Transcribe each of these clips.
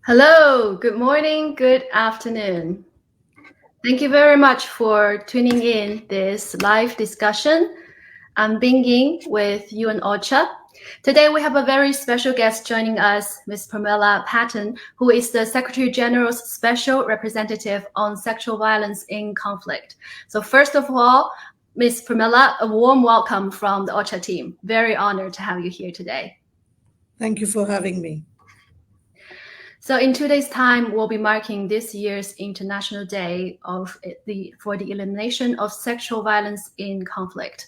Hello, good morning, good afternoon. Thank you very much for tuning in this live discussion. I'm Binging with you and OCHA. Today we have a very special guest joining us, Ms. Pramila Patten, who is the Secretary General's Special Representative on Sexual Violence in Conflict. So first of all, Ms. Pramila, a warm welcome from the OCHA team. Very honored to have you here today. Thank you for having me. So in 2 days' time, we'll be marking this year's International Day for the elimination of sexual violence in conflict.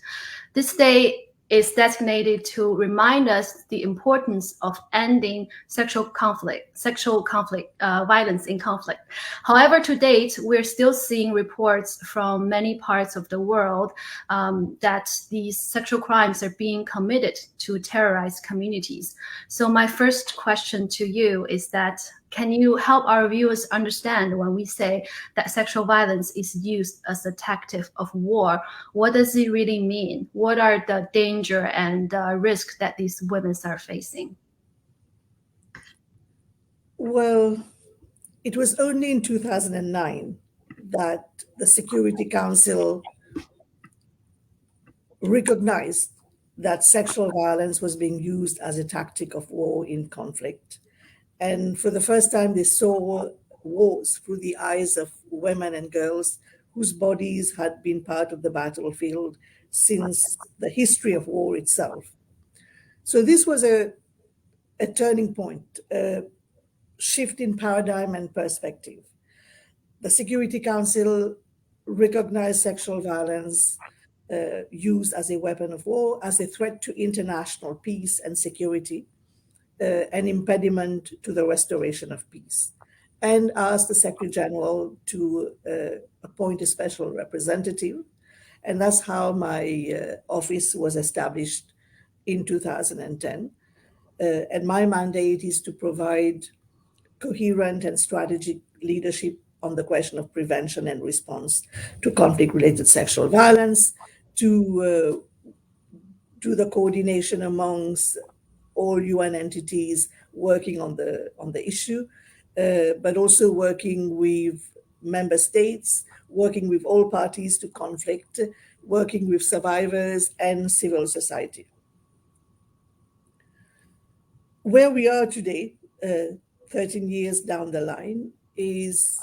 This day is designated to remind us the importance of ending sexual violence in conflict. However, to date, we're still seeing reports from many parts of the world that these sexual crimes are being committed to terrorize communities. So my first question to you is that, can you help our viewers understand when we say that sexual violence is used as a tactic of war? What does it really mean? What are the danger and risk that these women are facing? Well, it was only in 2009 that the Security Council recognized that sexual violence was being used as a tactic of war in conflict. And for the first time, they saw wars through the eyes of women and girls whose bodies had been part of the battlefield since the history of war itself. So this was a turning point, a shift in paradigm and perspective. The Security Council recognized sexual violence used as a weapon of war, as a threat to international peace and security, an impediment to the restoration of peace, and asked the Secretary General to appoint a special representative. And that's how my office was established in 2010. And my mandate is to provide coherent and strategic leadership on the question of prevention and response to conflict-related sexual violence, to the coordination amongst all UN entities working on the issue, but also working with member states, working with all parties to conflict, working with survivors and civil society. Where we are today, 13 years down the line, is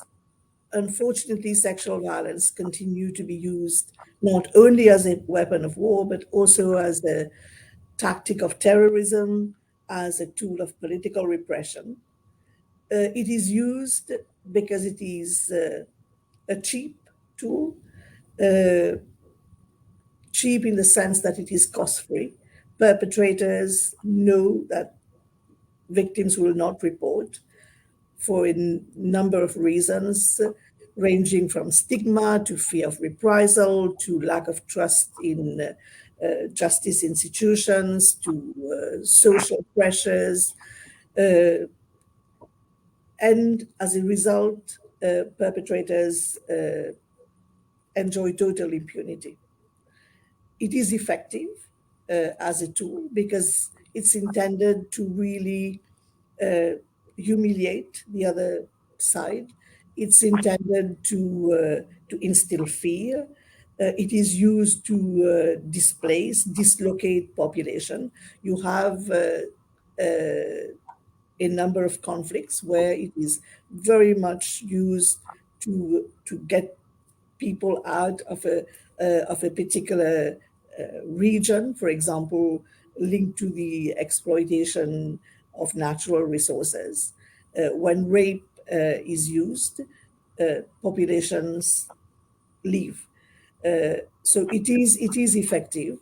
unfortunately sexual violence continue to be used not only as a weapon of war, but also as a tactic of terrorism, as a tool of political repression. It is used because it is a cheap tool, cheap in the sense that it is cost-free. Perpetrators know that victims will not report for a number of reasons, ranging from stigma to fear of reprisal to lack of trust in justice institutions to social pressures. And as a result, perpetrators enjoy total impunity. It is effective as a tool because it's intended to really humiliate the other side. It's intended to instill fear. It is used to dislocate population. You have a number of conflicts where it is very much used to get people out of a particular region, for example, linked to the exploitation of natural resources. When rape is used, populations leave. So it is effective.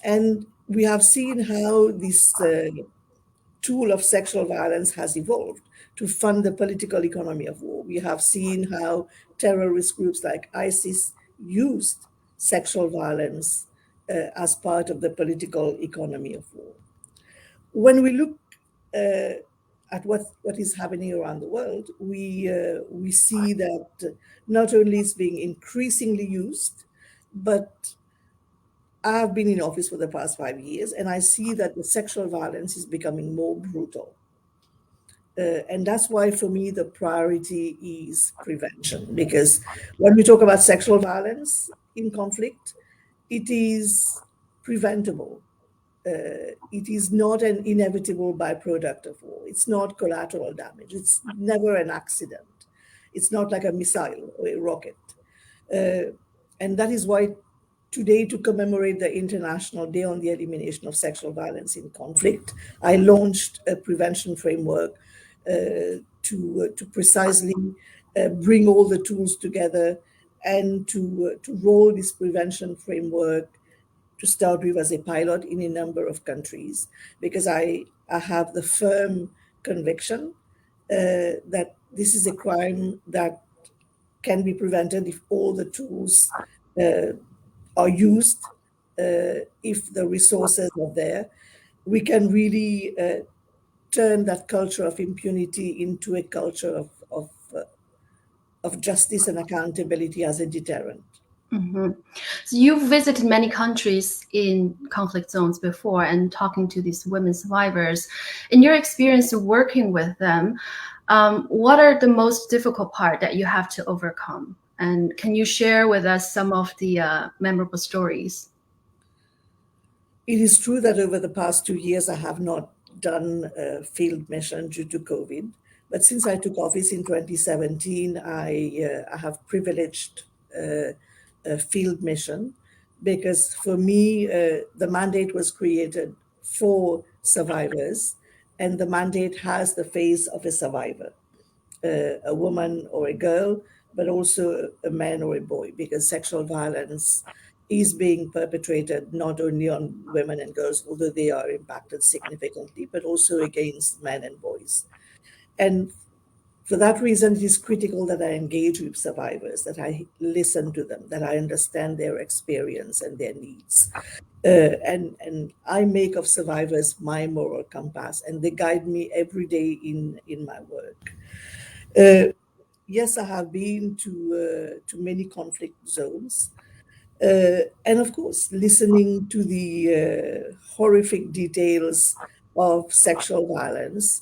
And we have seen how this tool of sexual violence has evolved to fund the political economy of war. We have seen how terrorist groups like ISIS used sexual violence as part of the political economy of war. When we look at what is happening around the world, we see that not only is being increasingly used, but I've been in office for the past 5 years, and I see that the sexual violence is becoming more brutal. And that's why, for me, the priority is prevention. Because when we talk about sexual violence in conflict, it is preventable. It is not an inevitable byproduct of war. It's not collateral damage. It's never an accident. It's not like a missile or a rocket. And that is why today, to commemorate the International Day on the Elimination of Sexual Violence in Conflict, I launched a prevention framework to precisely bring all the tools together and to roll this prevention framework to start with as a pilot in a number of countries, because I have the firm conviction that this is a crime that can be prevented if all the tools are used, if the resources are there. We can really turn that culture of impunity into a culture of justice and accountability as a deterrent. Mm-hmm. So you've visited many countries in conflict zones before and talking to these women survivors. In your experience of working with them, what are the most difficult part that you have to overcome? And can you share with us some of the memorable stories? It is true that over the past 2 years, I have not done a field mission due to COVID. But since I took office in 2017, I have privileged a field mission, because for me, the mandate was created for survivors, and the mandate has the face of a survivor, a woman or a girl, but also a man or a boy, because sexual violence is being perpetrated not only on women and girls, although they are impacted significantly, but also against men and boys. And for that reason, it is critical that I engage with survivors, that I listen to them, that I understand their experience and their needs. And I make of survivors my moral compass, and they guide me every day in my work. Yes, I have been to many conflict zones, and of course, listening to the horrific details of sexual violence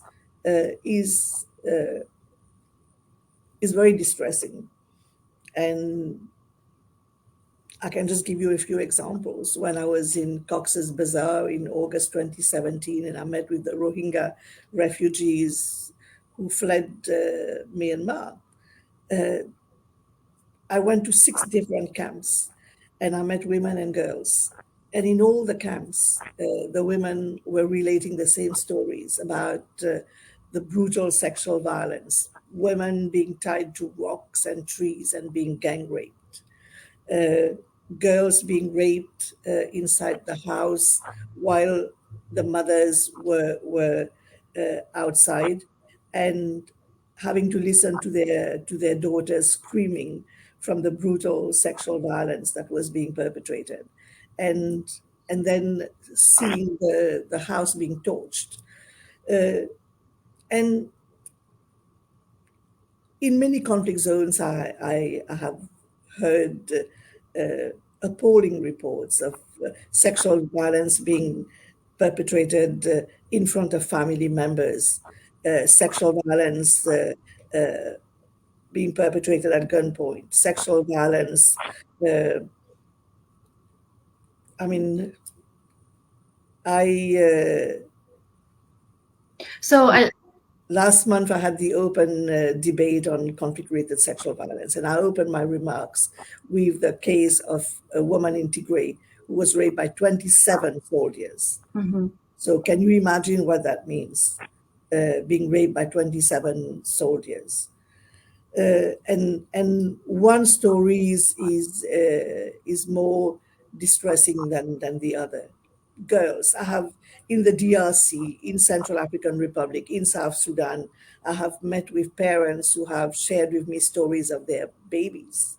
is very distressing. And I can just give you a few examples. When I was in Cox's Bazar in August 2017, and I met with the Rohingya refugees who fled Myanmar, I went to 6 different camps, and I met women and girls. And in all the camps, the women were relating the same stories about the brutal sexual violence, women being tied to rocks and trees and being gang raped, girls being raped inside the house while the mothers were outside, and having to listen to their daughters screaming from the brutal sexual violence that was being perpetrated, and then seeing the house being torched. And in many conflict zones, I have heard appalling reports of sexual violence being perpetrated in front of family members, sexual violence being perpetrated at gunpoint, sexual violence. I mean, I So I, last month I had the open debate on conflict-related sexual violence, and I opened my remarks with the case of a woman in Tigray who was raped by 27 soldiers. mm-hmm. So can you imagine what that means, being raped by 27 soldiers? And one story is more distressing than the other. Girls, I have in the DRC, in Central African Republic, in South Sudan, I have met with parents who have shared with me stories of their babies,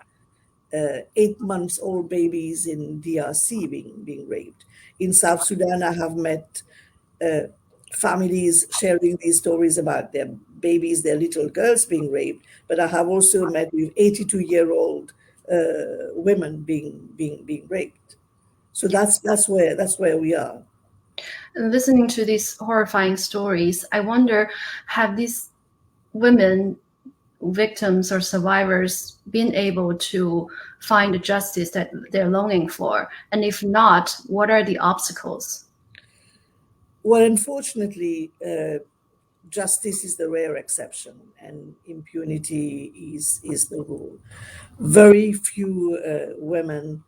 8 months old babies in DRC being raped. In South Sudan, I have met families sharing these stories about their babies, their little girls being raped, but I have also met with 82-year-old women being raped. So that's where we are. Listening to these horrifying stories, I wonder, have these women, victims or survivors, been able to find the justice that they're longing for? And if not, what are the obstacles? Well, unfortunately, justice is the rare exception and impunity is the rule. Very few women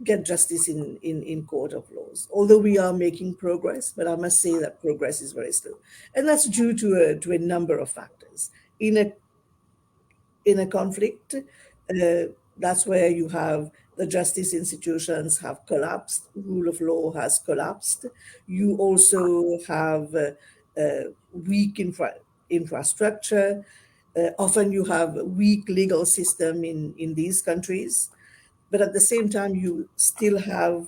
get justice in court of laws, although we are making progress, but I must say that progress is very slow. And that's due to a number of factors. In a conflict, that's where you have the justice institutions have collapsed, rule of law has collapsed. You also have weak infrastructure. Often you have a weak legal system in these countries. But at the same time, you still have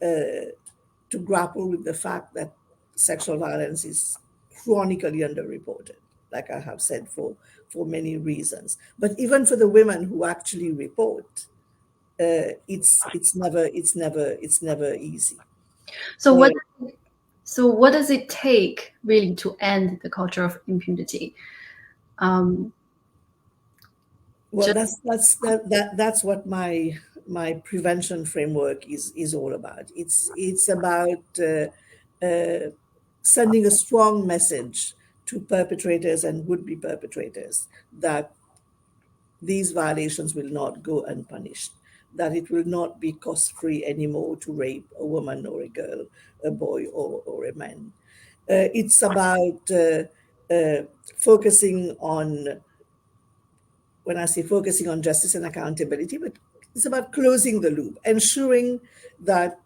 to grapple with the fact that sexual violence is chronically underreported, like I have said, for many reasons. But even for the women who actually report, it's never easy. So what does it take really to end the culture of impunity? Well, that's what my prevention framework is all about. It's about sending a strong message to perpetrators and would-be perpetrators that these violations will not go unpunished, that it will not be cost-free anymore to rape a woman or a girl, a boy or a man. It's about focusing on, when I say focusing on justice and accountability, but it's about closing the loop, ensuring that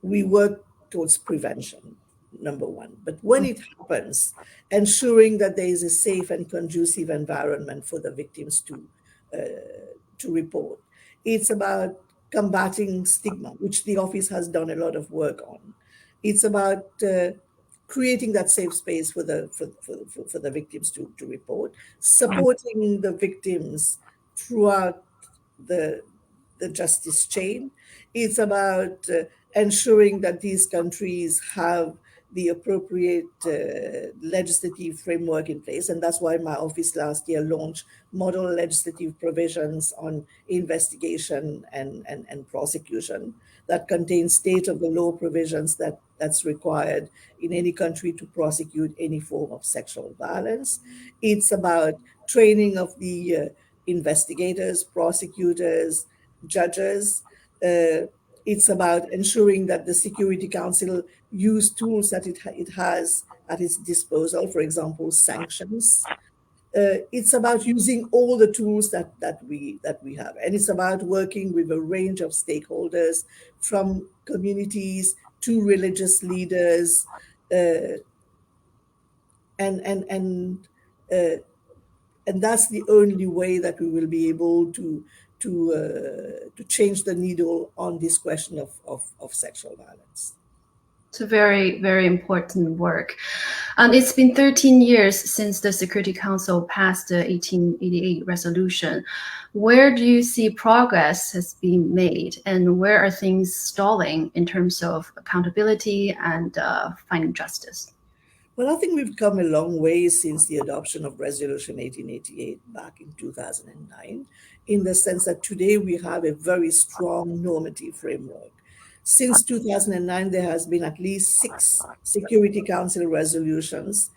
we work towards prevention, number one. But when it happens, ensuring that there is a safe and conducive environment for the victims to report. It's about combating stigma, which the office has done a lot of work on. It's about creating that safe space for the victims to report, supporting the victims throughout the justice chain. It's about ensuring that these countries have the appropriate legislative framework in place. And that's why my office last year launched model legislative provisions on investigation and prosecution that contain state of the law provisions that's required in any country to prosecute any form of sexual violence. It's about training of the investigators, prosecutors, judges. It's about ensuring that the Security Council use tools that it has at its disposal, for example, sanctions. It's about using all the tools that we have, and it's about working with a range of stakeholders, from communities to religious leaders, and that's the only way that we will be able to change the needle on this question of sexual violence. It's a very, very important work. And it's been 13 years since the Security Council passed the 1888 resolution. Where do you see progress has been made, and where are things stalling in terms of accountability and finding justice? Well, I think we've come a long way since the adoption of Resolution 1888 back in 2009, in the sense that today we have a very strong normative framework. Since 2009, there has been at least 6 Security Council resolutions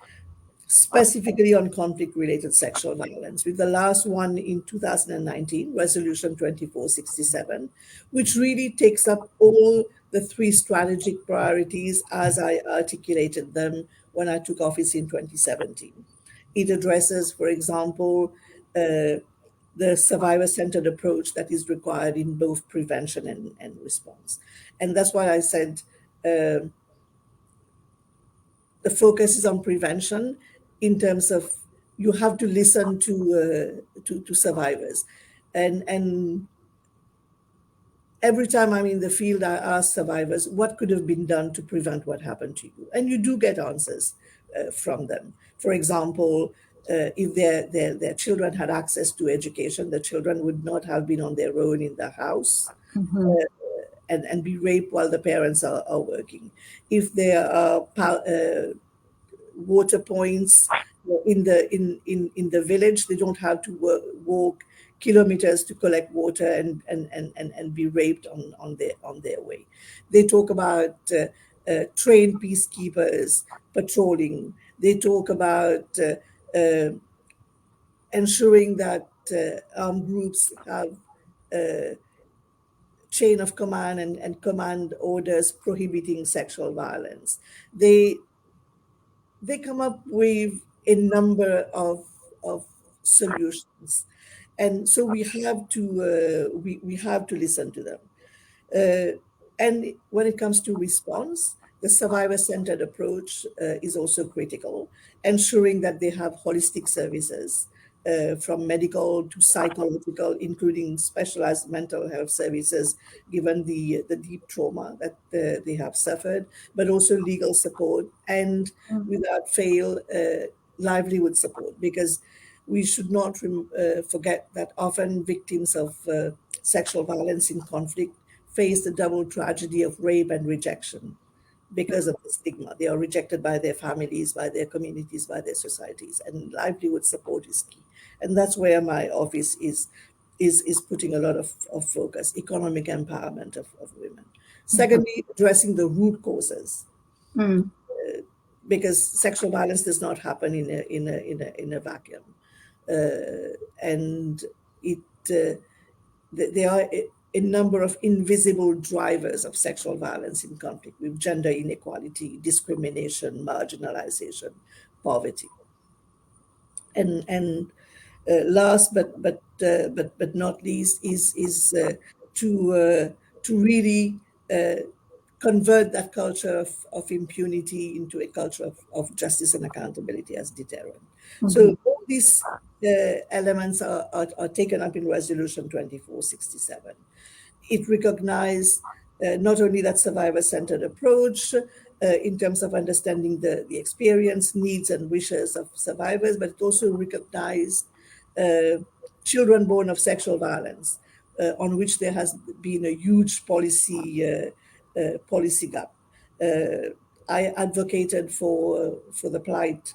specifically on conflict-related sexual violence, with the last one in 2019, Resolution 2467, which really takes up all the 3 strategic priorities as I articulated them when I took office in 2017. It addresses, for example, the survivor-centered approach that is required in both prevention and response. And that's why I said the focus is on prevention, in terms of you have to listen to survivors. And every time I'm in the field, I ask survivors, what could have been done to prevent what happened to you? And you do get answers from them. For example, if their children had access to education, the children would not have been on their own in the house. Mm-hmm. And be raped while the parents are working. If there are water points in the village, they don't have to walk kilometers to collect water and be raped on their way. They talk about trained peacekeepers patrolling. They talk about ensuring that armed groups have chain of command and command orders prohibiting sexual violence. They come up with a number of solutions, and so we have to listen to them. And when it comes to response, the survivor-centered approach is also critical, ensuring that they have holistic services from medical to psychological, including specialized mental health services, given the deep trauma that they have suffered, but also legal support and, without fail, livelihood support, because we should not forget that often victims of sexual violence in conflict face the double tragedy of rape and rejection because of the stigma. They are rejected by their families, by their communities, by their societies, and livelihood support is key. And that's where my office is putting a lot of focus, economic empowerment of women. Secondly, addressing the root causes, because sexual violence does not happen in a vacuum, and there are a number of invisible drivers of sexual violence in conflict, with gender inequality, discrimination, marginalization, poverty, and last but not least is to really convert that culture of impunity into a culture of justice and accountability as deterrent. So all these elements are taken up in Resolution 2467. It recognized not only that survivor-centered approach in terms of understanding the experience, needs, and wishes of survivors, but it also recognized children born of sexual violence, on which there has been a huge policy gap. I advocated for the plight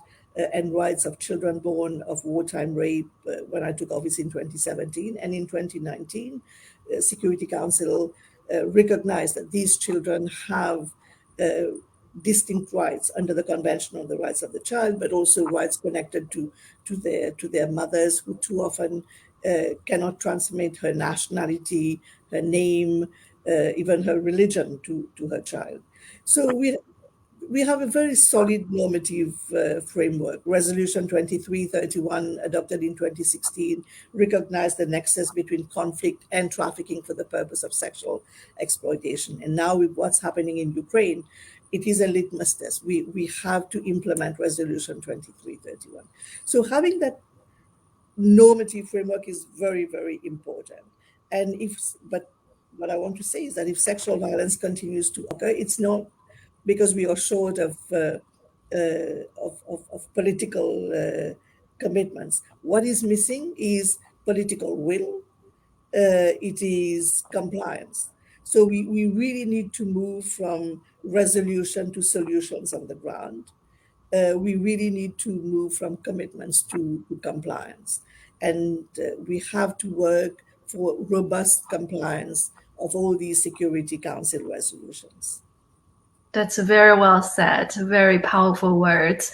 and rights of children born of wartime rape when I took office in 2017. And in 2019, Security Council recognized that these children have distinct rights under the Convention on the Rights of the Child, but also rights connected to their mothers, who too often cannot transmit her nationality, her name, even her religion to her child. So we have a very solid normative framework. Resolution 2331, adopted in 2016, recognized the nexus between conflict and trafficking for the purpose of sexual exploitation. And now with what's happening in Ukraine, it is a litmus test. We have to implement Resolution 2331. So having that normative framework is very, very important. And but what I want to say is that if sexual violence continues to occur, it's not because we are short of political commitments. What is missing is political will. It is compliance. So we really need to move from resolution to solutions on the ground. We really need to move from commitments to compliance. And we have to work for robust compliance of all these Security Council resolutions. That's very well said, very powerful words.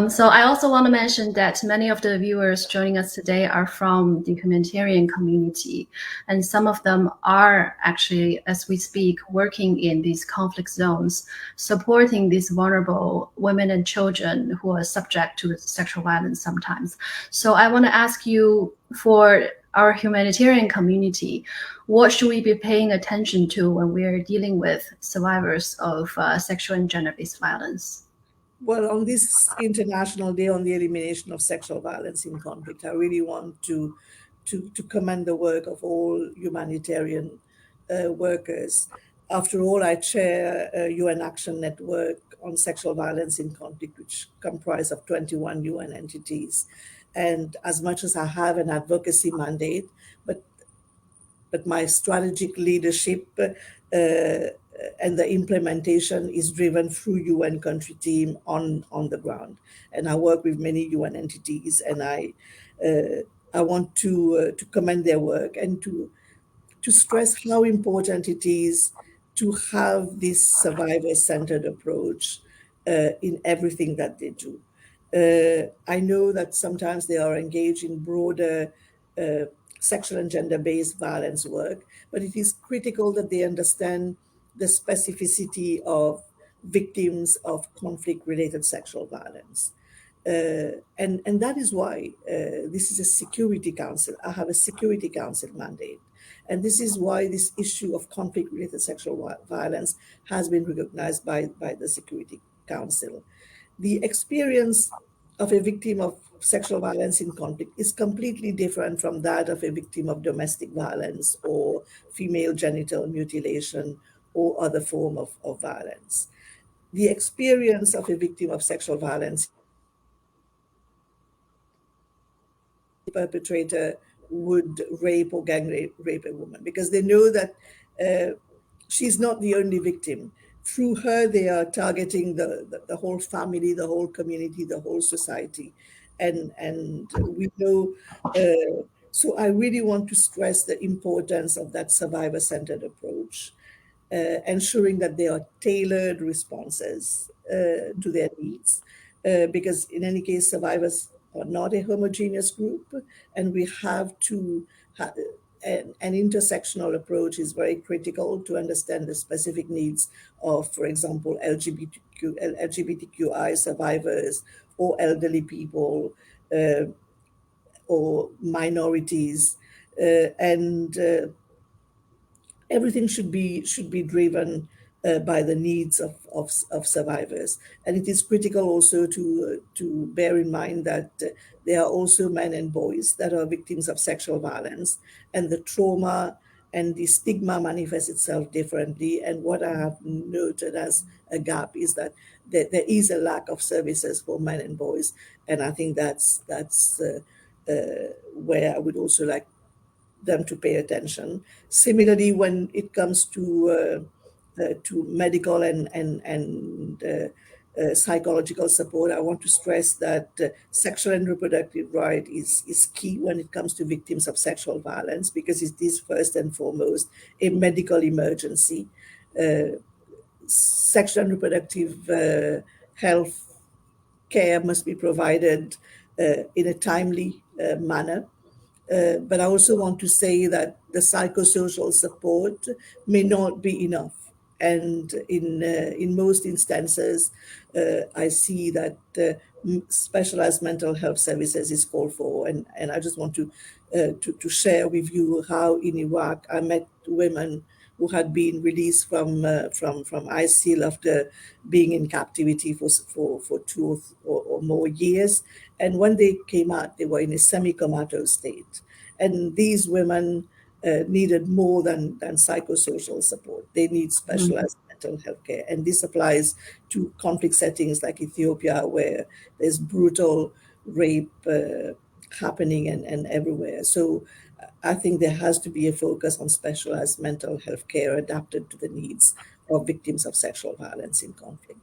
So I also want to mention that many of the viewers joining us today are from the humanitarian community, and some of them are actually, as we speak, working in these conflict zones, supporting these vulnerable women and children who are subject to sexual violence sometimes. So I want to ask you, for our humanitarian community, what should we be paying attention to when we are dealing with survivors of sexual and gender-based violence? Well, on this International Day on the Elimination of Sexual Violence in Conflict, I really want to commend the work of all humanitarian workers After all, I chair a UN Action Network on Sexual Violence in Conflict, which comprise of 21 UN entities. And as much as I have an advocacy mandate, but my strategic leadership and the implementation is driven through UN country team on the ground. And I work with many UN entities, and I want to commend their work and to stress how important it is to have this survivor-centered approach in everything that they do. I know that sometimes they are engaged in broader sexual and gender-based violence work, but it is critical that they understand the specificity of victims of conflict-related sexual violence. And that is why this is a Security Council. I have a Security Council mandate. And this is why this issue of conflict-related sexual violence has been recognized by the Security Council. The experience of a victim of sexual violence in conflict is completely different from that of a victim of domestic violence or female genital mutilation or other form of violence. The experience of a victim of sexual violence, perpetrator would rape or gang rape a woman, because they know that she's not the only victim. Through her, they are targeting the whole family, the whole community, the whole society. And we know, so I really want to stress the importance of that survivor-centered approach, ensuring that there are tailored responses to their needs. Because in any case, survivors are not a homogeneous group, and we have to an intersectional approach is very critical to understand the specific needs of, for example, LGBTQI survivors or elderly people or minorities, and everything should be driven by the needs of survivors. And it is critical also to bear in mind that there are also men and boys that are victims of sexual violence, and the trauma and the stigma manifests itself differently. And what I have noted as a gap is that there is a lack of services for men and boys, and I think that's where I would also like them to pay attention. Similarly, when it comes to medical and psychological support, I want to stress that sexual and reproductive right is key when it comes to victims of sexual violence, because it is first and foremost a medical emergency. Sexual and reproductive health care must be provided in a timely manner. But I also want to say that the psychosocial support may not be enough. And in most instances, I see that specialized mental health services is called for. And I just want to share with you how in Iraq I met women who had been released from ISIL after being in captivity for 2 or more years. And when they came out, they were in a semi-comatose state. And these women needed more than psychosocial support. They need specialized mental health care. And this applies to conflict settings like Ethiopia, where there's brutal rape happening and everywhere. So I think there has to be a focus on specialized mental health care adapted to the needs of victims of sexual violence in conflict.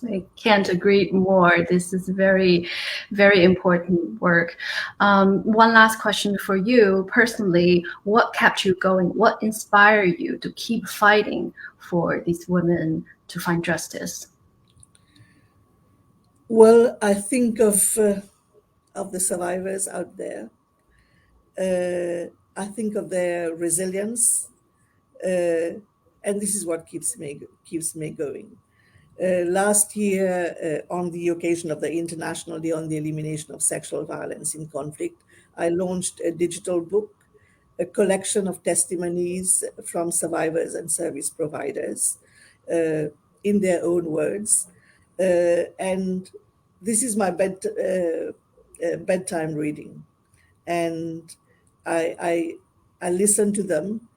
I can't agree more. This is very, very important work. One last question for you personally. What kept you going? What inspired you to keep fighting for these women to find justice? Well, I think of the survivors out there. I think of their resilience, and this is what keeps me going. Last year, on the occasion of the International Day on the Elimination of Sexual Violence in Conflict, I launched a digital book, a collection of testimonies from survivors and service providers in their own words. And this is my bedtime reading. And I listen to them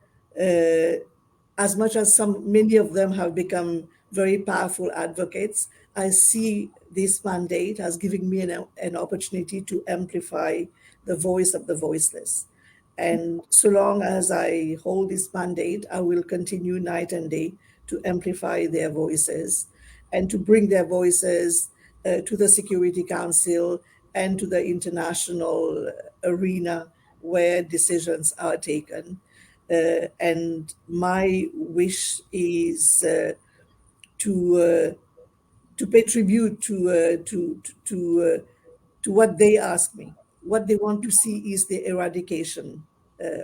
as much as many of them have become very powerful advocates, I see this mandate as giving me an opportunity to amplify the voice of the voiceless. And so long as I hold this mandate, I will continue night and day to amplify their voices and to bring their voices to the Security Council and to the international arena where decisions are taken. And my wish is to pay tribute to what they ask me. What they want to see is the eradication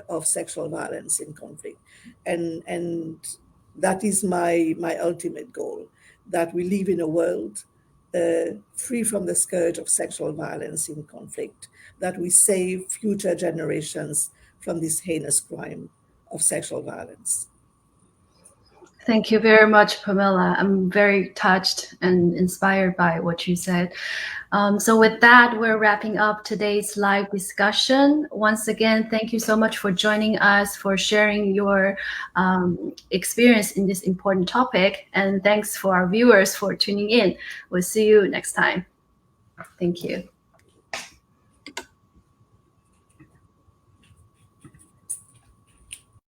of sexual violence in conflict, and that is my ultimate goal. That we live in a world free from the scourge of sexual violence in conflict. That we save future generations from this heinous crime of sexual violence. Thank you very much, Pramila. I'm very touched and inspired by what you said. So with that, we're wrapping up today's live discussion. Once again, thank you so much for joining us, for sharing your experience in this important topic. And thanks for our viewers for tuning in. We'll see you next time. Thank you.